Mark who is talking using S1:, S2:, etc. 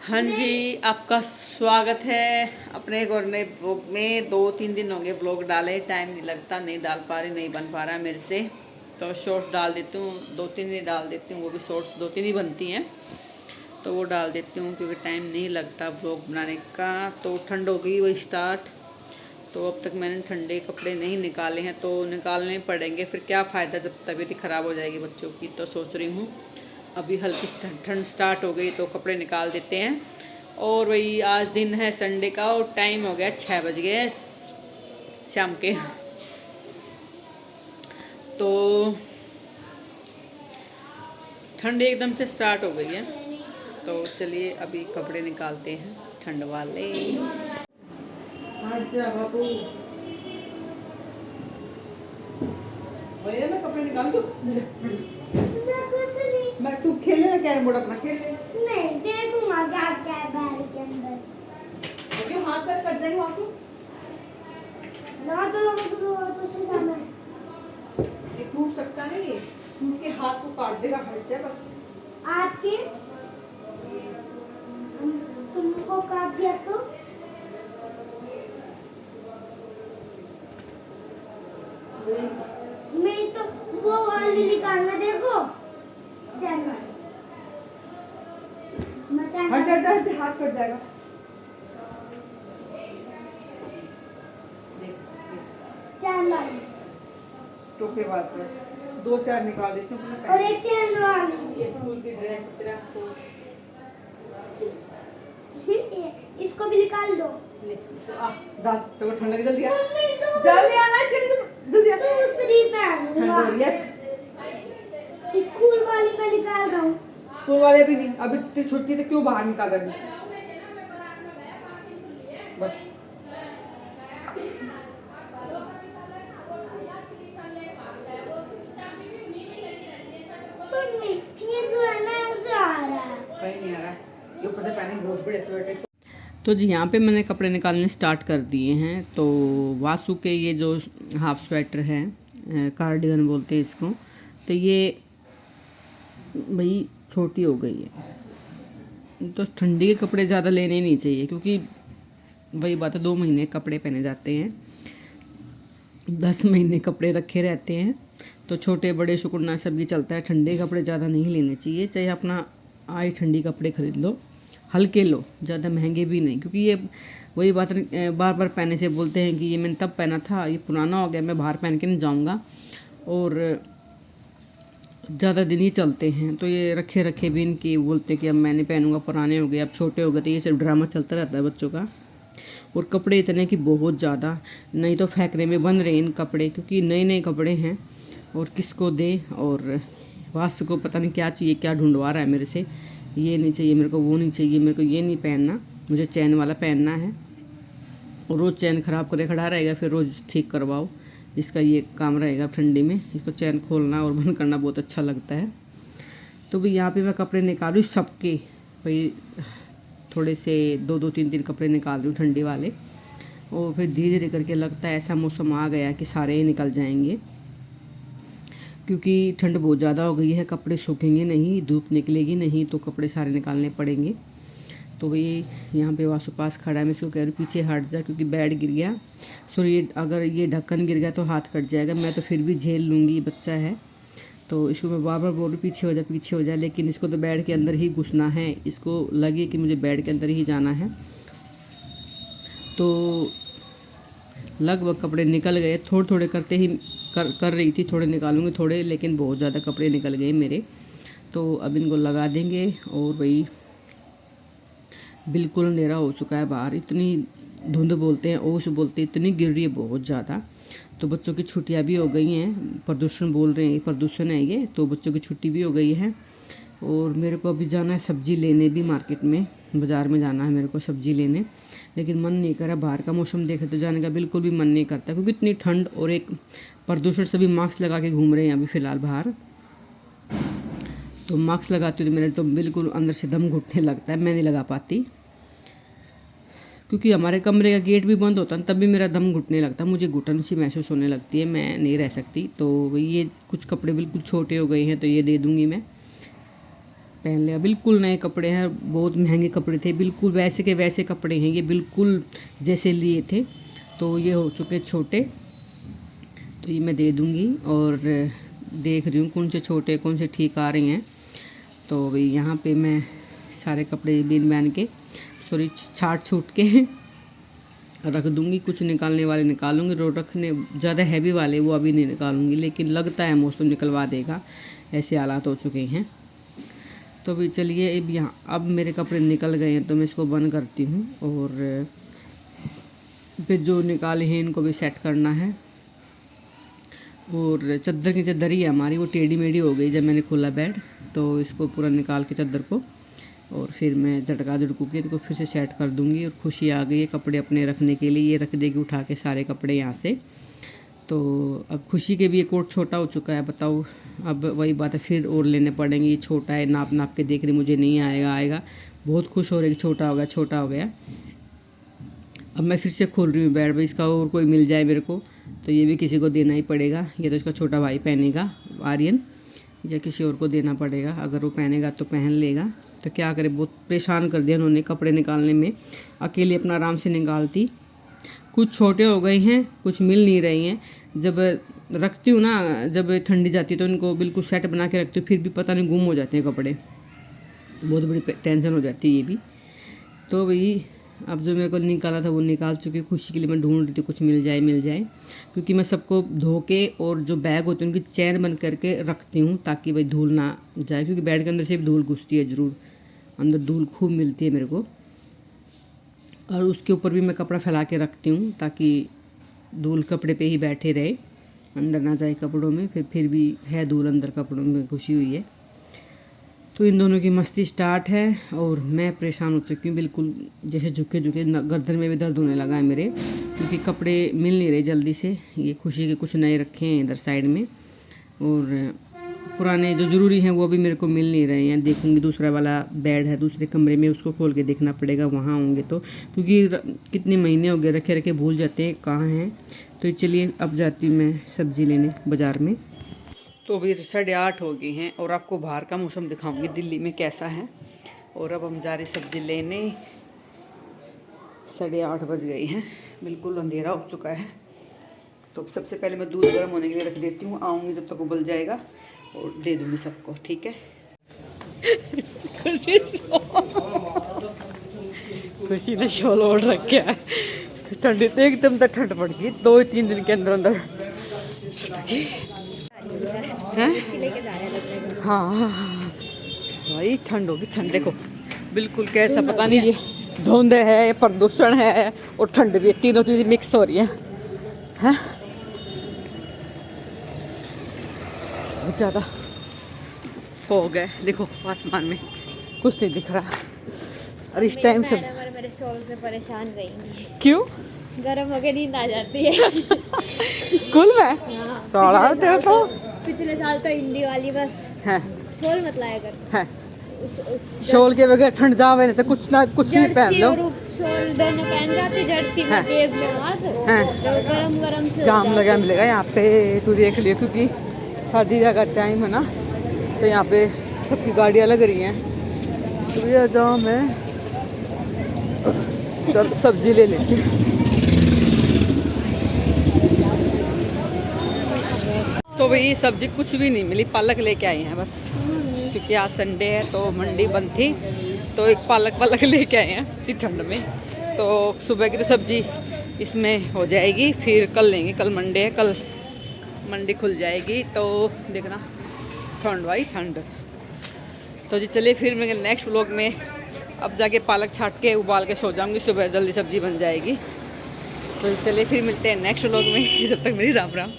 S1: हाँ जी, आपका स्वागत है अपने एक और नए ब्लॉग में। 2-3 दिन हो गए ब्लॉग डाले, टाइम नहीं लगता, नहीं डाल पा रही, नहीं बन पा रहा मेरे से। तो शॉर्ट्स डाल देती हूँ, 2-3 ही डाल देती हूँ, वो भी शॉर्ट्स 2-3 ही बनती हैं, तो वो डाल देती हूँ क्योंकि टाइम नहीं लगता ब्लॉग बनाने का। तो ठंड हो गई वही स्टार्ट, तो अब तक मैंने ठंडे कपड़े नहीं निकाले हैं, तो निकालने पड़ेंगे, फिर क्या फ़ायदा जब तबीयत ही ख़राब हो जाएगी बच्चों की। तो सोच रही हूँ अभी हल्की ठंड स्टार्ट हो गई तो कपड़े निकाल देते हैं। और वही आज दिन है संडे का और टाइम हो गया 6 बज गए शाम के। तो ठंड एकदम से स्टार्ट हो गई है, तो चलिए अभी कपड़े निकालते हैं ठंड वाले। अच्छा बाबू, भैया मैं कपड़े निकाल दूँ? मैं तू खेले ना, कैरम बोर्ड अपना खेल ले।
S2: नहीं देखूंगा क्या क्या है बैग के अंदर।
S1: क्यों हाथ पैर कट जाएंगे आंसू?
S2: लगा तो से सामने
S1: ये टूट सकता नहीं, ये टूट के हाथ को काट देगा, हट जाए बस।
S2: आज के तुमको काट दिया तो मैं तो वो वाली निकालना देखो जानवर
S1: हट हट हट, हाथ कट जाएगा।
S2: जानवर
S1: टोपे बात पर 2-4 निकाल देती हूँ
S2: और एक चैन वाली।
S1: ये स्कूल की ड्रेस तेरा तो
S2: इसको भी निकाल दो।
S1: ले आ डाल, तो ठंड लगी, जल्दी आ,
S2: मम्मी तो
S1: जल्दी आना है, जल्दी आ।
S2: दूसरी
S1: ठंड
S2: पहनूंगा।
S1: हो रही है,
S2: स्कूल वाली मैं निकाल रहा हूँ।
S1: स्कूल वाले भी नहीं, अभी इतनी छुट्टी तो क्यों बाहर निकाल रही बस।
S2: मम्मी ये जो है ना ऐसे आ रहा है।
S1: कहीं नहीं आ रहा, ये ऊपर से पहने बहुत बड़े स्वेटर। तो जी यहाँ पे मैंने कपड़े निकालने स्टार्ट कर दिए हैं। तो वासु के ये जो हाफ स्वेटर हैं, कार्डिगन बोलते हैं इसको, तो ये भाई छोटी हो गई है, तो ठंडी के कपड़े ज़्यादा लेने नहीं चाहिए, क्योंकि वही बात है, 2 महीने कपड़े पहने जाते हैं, 10 महीने कपड़े रखे रहते हैं, तो छोटे बड़े शुक्रना सब ये चलता है। ठंडे कपड़े ज़्यादा नहीं लेने चाहिए, चाहे अपना आए ठंडी कपड़े खरीद लो, हल्के लो, ज़्यादा महंगे भी नहीं, क्योंकि ये वही बात बार बार पहनने से बोलते हैं कि ये मैंने तब पहना था, ये पुराना हो गया, मैं बाहर पहन के नहीं जाऊँगा, और ज़्यादा दिन ही चलते हैं। तो ये रखे रखे भी इनकी बोलते हैं कि अब मैं नहीं पहनूंगा, पुराने हो गए, अब छोटे हो गए, तो ये सिर्फ ड्रामा चलता रहता है बच्चों का। और कपड़े इतने कि बहुत ज़्यादा, नहीं तो फेंकने में बन रहे इन कपड़े, क्योंकि नए नए कपड़े हैं और किसको दें। और वास्तु को पता नहीं क्या चाहिए, क्या ढूंढवा रहा है मेरे से, ये नहीं चाहिए मेरे को, वो नहीं चाहिए मेरे को, ये नहीं पहनना, मुझे चैन वाला पहनना है। और रोज़ चैन ख़राब करे खड़ा रहेगा, फिर रोज़ ठीक करवाओ, इसका ये काम रहेगा ठंडी में। इसको चैन खोलना और बंद करना बहुत अच्छा लगता है। तो भाई यहाँ पे मैं कपड़े निकालूँ सबके, भाई थोड़े से 2-2 3-3 कपड़े निकाल रही हूँ ठंडी वाले, और फिर धीरे धीरे करके लगता है ऐसा मौसम आ गया कि सारे ही निकल जाएंगे, क्योंकि ठंड बहुत ज़्यादा हो गई है, कपड़े सूखेंगे नहीं, धूप निकलेगी नहीं, तो कपड़े सारे निकालने पड़ेंगे। तो वही यहाँ पे वासु पास खड़ा है, मैं इसको कह रही हूँ पीछे हट जा, क्योंकि बेड गिर गया, सॉरी अगर ये ढक्कन गिर गया तो हाथ कट जाएगा, मैं तो फिर भी झेल लूँगी, बच्चा है। तो इसको मैं बार बार बोल रही पीछे हो जा, लेकिन इसको तो बेड के अंदर ही घुसना है, इसको लगे कि मुझे बेड के अंदर ही जाना है। तो लगभग कपड़े निकल गए, थोड़े थोड़े करते ही कर रही थी, थोड़े निकालूंगी थोड़े, लेकिन बहुत ज़्यादा कपड़े निकल गए मेरे। तो अब इनको लगा देंगे। और वही बिल्कुल अंधेरा हो चुका है बाहर, इतनी धुंध बोलते हैं, ओस बोलते हैं, इतनी गिर रही है बहुत ज़्यादा। तो बच्चों की छुट्टियां भी हो गई हैं, प्रदूषण बोल रहे हैं, प्रदूषण है ये, तो बच्चों की छुट्टी भी हो गई है। और मेरे को अभी जाना है सब्ज़ी लेने भी, मार्केट में, बाज़ार में जाना है मेरे को सब्ज़ी लेने, लेकिन मन नहीं कर रहा, बाहर का मौसम देखे तो जाने का बिल्कुल भी मन नहीं करता, क्योंकि इतनी ठंड और एक प्रदूषण, सभी मास्क लगा के घूम रहे हैं अभी फ़िलहाल बाहर। तो मास्क लगाती हूँ तो मेरे तो बिल्कुल अंदर से दम घुटने लगता है, मैं नहीं लगा पाती, क्योंकि हमारे कमरे का गेट भी बंद होता है, तब भी मेरा दम घुटने लगता है, मुझे घुटन सी महसूस होने लगती है, मैं नहीं रह सकती। तो ये कुछ कपड़े बिल्कुल छोटे हो गए हैं, तो ये दे दूँगी मैं। पहन लिया। बिल्कुल नए कपड़े हैं, बहुत महंगे कपड़े थे, बिल्कुल वैसे के वैसे कपड़े हैं ये, बिल्कुल जैसे लिए थे। तो ये हो चुके छोटे, तो ये मैं दे दूँगी। और देख रही हूँ कौन से छोटे कौन से ठीक आ रहे हैं। तो भाई यहाँ पे मैं सारे कपड़े बीन बैन के छाट छूट के रख दूँगी। कुछ निकालने वाले निकालूंगी, जो रखने ज़्यादा हैवी वाले वो अभी नहीं निकालूंगी, लेकिन लगता है मौसम निकलवा देगा, ऐसे हालात हो चुके हैं। तो भी चलिए अब मेरे कपड़े निकल गए हैं तो मैं इसको बंद करती हूँ। और फिर जो निकाले हैं इनको भी सेट करना है। और चादर की चादर ही है हमारी, वो टेढ़ी मेढ़ी हो गई जब मैंने खोला बेड, तो इसको पूरा निकाल के चादर को और फिर मैं झटका झटकू के इनको फिर से सेट कर दूँगी। और खुशी आ गई है कपड़े अपने रखने के लिए, ये रख देगी उठा के सारे कपड़े यहाँ से। तो अब खुशी के भी एक कोट छोटा हो चुका है, बताओ अब वही बात है, फिर और लेने पड़ेंगे। ये छोटा है, नाप नाप के देख रही, मुझे नहीं आएगा। बहुत खुश हो रही, छोटा हो गया। अब मैं फिर से खोल रही हूँ बेड, भाई इसका और कोई मिल जाए मेरे को तो ये भी किसी को देना ही पड़ेगा। ये तो इसका छोटा भाई पहनेगा, आर्यन, या किसी और को देना पड़ेगा। अगर वो पहनेगा तो पहन लेगा, तो क्या करे, बहुत परेशान कर दिया उन्होंने कपड़े निकालने में। अकेले अपना आराम से निकालती, कुछ छोटे हो गए हैं, कुछ मिल नहीं रही हैं। जब रखती हूँ ना, जब ठंडी जाती है तो इनको बिल्कुल सेट बना के रखती हूँ, फिर भी पता नहीं गुम हो जाते हैं कपड़े, बहुत बड़ी टेंशन हो जाती है ये भी। तो वही अब जो मेरे को निकाला था वो निकाल चुकी। खुशी के लिए मैं ढूंढ रही थी कुछ मिल जाए, क्योंकि मैं सबको धो के और जो बैग होते हैं उनकी चैन बंद करके रखती हूँ ताकि भाई धूल ना जाए, क्योंकि बेड के अंदर से भी धूल घुसती है, ज़रूर अंदर धूल खूब मिलती है मेरे को। और उसके ऊपर भी मैं कपड़ा फैला के रखती हूँ ताकि धूल कपड़े पे ही बैठे रहे, अंदर ना जाए कपड़ों में। फिर भी है धूल अंदर कपड़ों में घुसी हुई है। तो इन दोनों की मस्ती स्टार्ट है और मैं परेशान हो चुकी हूँ, बिल्कुल जैसे झुके गर्दन में भी दर्द होने लगा है मेरे, क्योंकि कपड़े मिल नहीं रहे जल्दी से। ये खुशी के कुछ नए रखे हैं इधर साइड में, और पुराने जो ज़रूरी हैं वो भी मेरे को मिल नहीं रहे हैं। देखूंगी दूसरा वाला बेड है दूसरे कमरे में, उसको खोल के देखना पड़ेगा वहाँ होंगे तो, क्योंकि कितने महीने हो गए रखे भूल जाते हैं कहाँ हैं। तो चलिए अब जाती हूँ मैं सब्ज़ी लेने बाज़ार में। तो अभी 8:30 हो गई हैं और आपको बाहर का मौसम दिखाऊंगी दिल्ली में कैसा है। और अब हम जा रहे सब्ज़ी लेने, 8:30 बज गई हैं, बिल्कुल अंधेरा हो चुका है। तो सबसे पहले मैं दूध गर्म होने के लिए रख देती हूँ, आऊँगी जब तक उबल जाएगा और दे दूँगी सबको, ठीक है। खुशी ने शॉल ओढ़ रखा है, ठंडी तो एकदम तक ठंड पड़ गई 2-3 दिन के अंदर हैं। हाँ भाई ठंड होगी, ठंड देखो बिल्कुल कैसा, पता नहीं ये धुंध है, प्रदूषण है और ठंड भी, तीनों चीज़ें मिक्स हो रही हैं। बहुत ज़्यादा फॉग है, देखो आसमान में कुछ नहीं दिख रहा। और इस टाइम से
S2: मेरे शॉल से परेशान रहेंगी।
S1: क्यों?
S2: गर्म होके नींद आ जाती है।
S1: स्कूल में सोड़ा तेरा तो
S2: पिछले साल तो हिंदी वाली बस
S1: है,
S2: शॉल मत लाया कर
S1: है। शॉल के बगैर ठंड जावे नहीं तो कुछ नहीं पहन लो।
S2: शॉल दोनों पहन जाते, जर्सी में जेब में हाथ, तो गरम से
S1: जाम लगा मिलेगा यहाँ पे, तू देख लियो, क्योंकि शादी ब्याह का टाइम है ना, तो यहाँ पे सबकी गाड़ियाँ लग रही हैं, तो ये जाम है। चल सब्जी ले लेती हूँ। तो भाई सब्जी कुछ भी नहीं मिली, पालक लेके आई हैं बस, क्योंकि आज संडे है तो मंडी बंद थी, तो एक पालक लेके आए हैं इतनी ठंड में। तो सुबह की तो सब्जी इसमें हो जाएगी, फिर कल लेंगे, कल मंडे है, कल मंडी खुल जाएगी। तो देखना ठंड भाई ठंड। तो जी चलिए फिर मैं नेक्स्ट व्लॉग में अब जाके पालक छाट के उबाल के सो जाऊँगी, सुबह जल्दी सब्जी बन जाएगी। तो चलिए फिर मिलते हैं नेक्स्ट व्लॉग में, जब तक मेरी राम राम।